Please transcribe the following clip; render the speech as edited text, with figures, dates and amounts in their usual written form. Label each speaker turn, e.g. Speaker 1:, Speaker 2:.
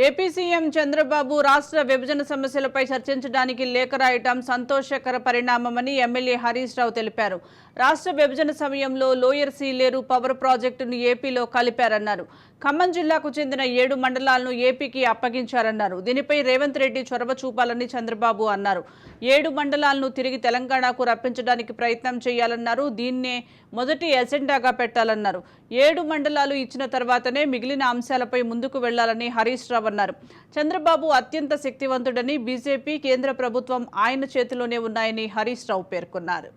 Speaker 1: AP CM Chandrababu రాష్ట్ర విభజన సమస్యలపై చర్చించడానికి లేఖ రాయటం సంతోషకర పరిణామమని ఎమ్మెల్యే హరీష్ రావు తెలిపారు. రాష్ట్ర విభజన సమయంలో లోయర్ సీలేరు పవర్ ప్రాజెక్టును ఏపీలో కలిపారన్నారు. ఖమ్మం జిల్లాకు చెందిన 7 మండలాలను ఏపీకి అప్పగించారన్నారు. దీనిపై రేవంత్ రెడ్డి చొరవ చూపాలని చంద్రబాబు అన్నారు. 7 మండలాలను తిరిగి తెలంగాణకు రప్పించడానికి ప్రయత్నం చేయాలన్నారు. దీన్నే మొదటి ఎజెండాగా పెట్టాలన్నారు. 7 మండలాలు ఇచ్చిన తర్వాతనే మిగిలిన అంశాలపై ముందుకు వెళ్లాలని హరీష్ రావు అన్నారు. చంద్రబాబు అత్యంత శక్తివంతుడని, బీజేపీ కేంద్ర ప్రభుత్వం ఆయన చేతిలోనే ఉన్నాయని హరీష్ రావు పేర్కొన్నారు.